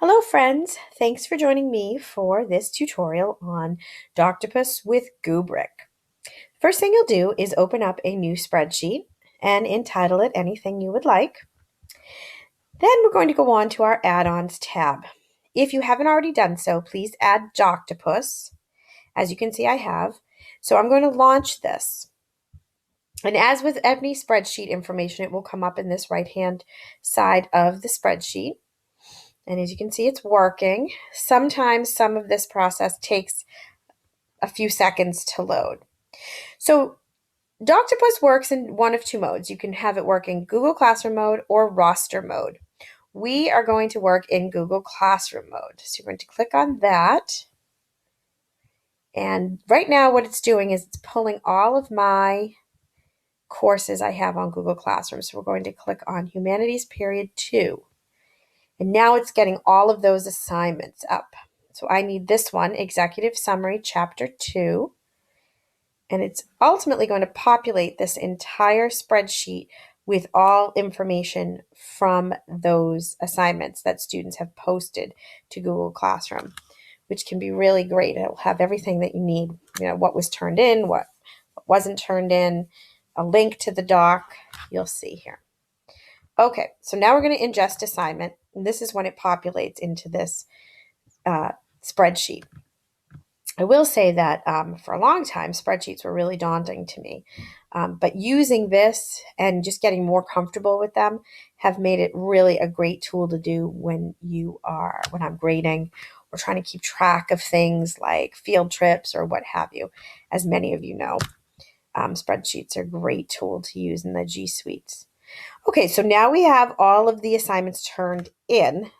Hello friends, thanks for joining me for this tutorial on Doctopus with Goobric. First thing you'll do is open up a new spreadsheet and entitle it anything you would like. Then we're going to go on to our add-ons tab. If you haven't already done so, please add Doctopus. As you can see, I have. So I'm going to launch this. And as with any spreadsheet information, it will come up in this right-hand side of the spreadsheet. And as you can see, it's working. Sometimes some of this process takes a few seconds to load. So Doctopus works in one of two modes. You can have it work in Google Classroom mode or roster mode. We are going to work in Google Classroom mode. So you're going to click on that. And right now what it's doing is it's pulling all of my courses I have on Google Classroom. So we're going to click on Humanities Period 2. And now it's getting all of those assignments up. So I need this one, Executive Summary, Chapter 2. And it's ultimately going to populate this entire spreadsheet with all information from those assignments that students have posted to Google Classroom, which can be really great. It will have everything that you need, what was turned in, what wasn't turned in, a link to the doc, you'll see here. Okay, so now we're going to ingest assignment. And this is when it populates into this spreadsheet. I will say that for a long time, spreadsheets were really daunting to me. But using this and just getting more comfortable with them have made it really a great tool to do when I'm grading or trying to keep track of things like field trips or what have you. As many of you know, spreadsheets are a great tool to use in the G Suites. Okay, so now we have all of the assignments turned in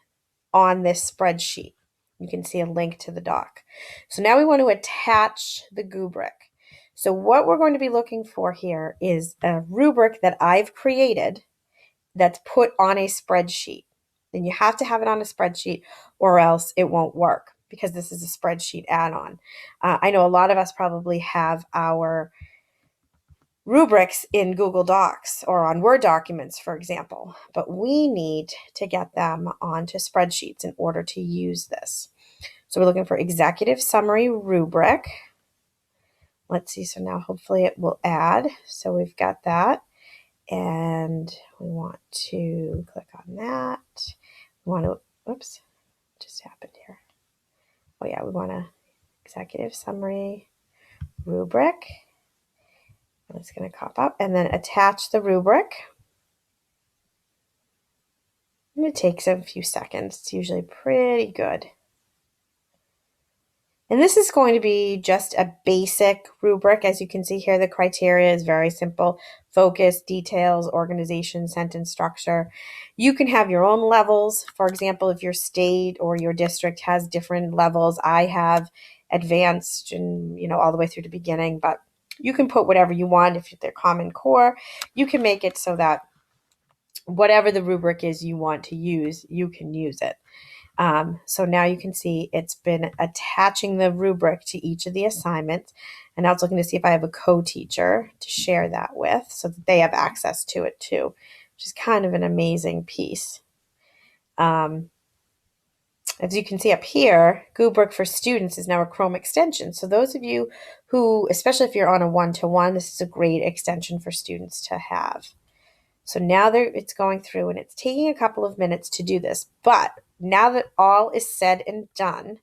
on this spreadsheet. You can see a link to the doc. So now we want to attach the Goobric. So what we're going to be looking for here is a rubric that I've created that's put on a spreadsheet. And you have to have it on a spreadsheet or else it won't work because this is a spreadsheet add-on. I know a lot of us probably have our rubrics in Google Docs or on Word documents, for example, but we need to get them onto spreadsheets in order to use this. So we're looking for Executive Summary Rubric. Let's see, so now hopefully it will add. So we've got that, and we want to click on that. We want to, oops, just happened here. Oh yeah, we want a Executive Summary Rubric. It's going to pop up and then attach the rubric. And it takes a few seconds. It's usually pretty good. And this is going to be just a basic rubric. As you can see here, the criteria is very simple. Focus, details, organization, sentence structure. You can have your own levels. For example, if your state or your district has different levels, I have advanced and, all the way through to beginning, but you can put whatever you want. If they're Common Core, you can make it so that whatever the rubric is you want to use, you can use it. So now you can see it's been attaching the rubric to each of the assignments. And now it's looking to see if I have a co-teacher to share that with so that they have access to it too, which is kind of an amazing piece. As you can see up here, Goobric for Students is now a Chrome extension. So those of you who, especially if you're on a one-to-one, this is a great extension for students to have. So now it's going through and it's taking a couple of minutes to do this. But now that all is said and done,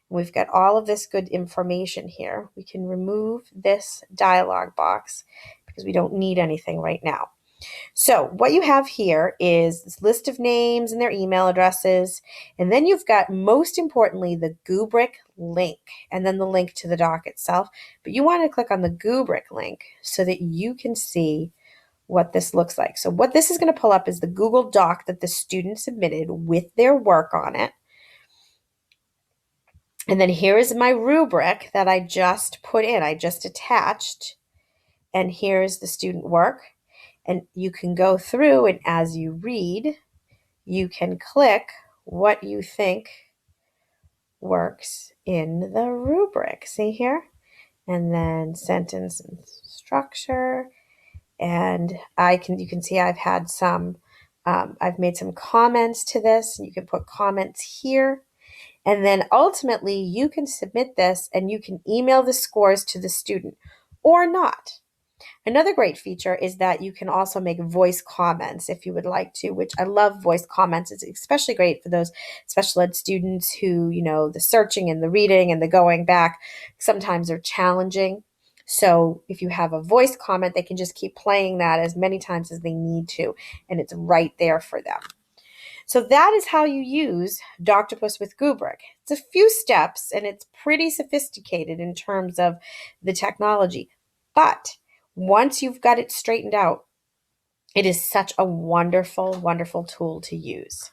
we've got all of this good information here, we can remove this dialog box because we don't need anything right now. So what you have here is this list of names and their email addresses. And then you've got, most importantly, the Goobric link and then the link to the doc itself. But you want to click on the Goobric link so that you can see what this looks like. So what this is going to pull up is the Google Doc that the student submitted with their work on it. And then here is my rubric that I just put in. I just attached. And here's the student work. And you can go through and as you read, you can click what you think works in the rubric. See here? And then sentence and structure. And you can see I've had some I've made some comments to this, and you can put comments here. And then ultimately, you can submit this and you can email the scores to the student or not. Another great feature is that you can also make voice comments if you would like to, which I love voice comments. It's especially great for those special ed students who, the searching and the reading and the going back sometimes are challenging. So if you have a voice comment, they can just keep playing that as many times as they need to, and it's right there for them. So that is how you use Doctopus with Goobric. It's a few steps and it's pretty sophisticated in terms of the technology. But once you've got it straightened out, it is such a wonderful, wonderful tool to use.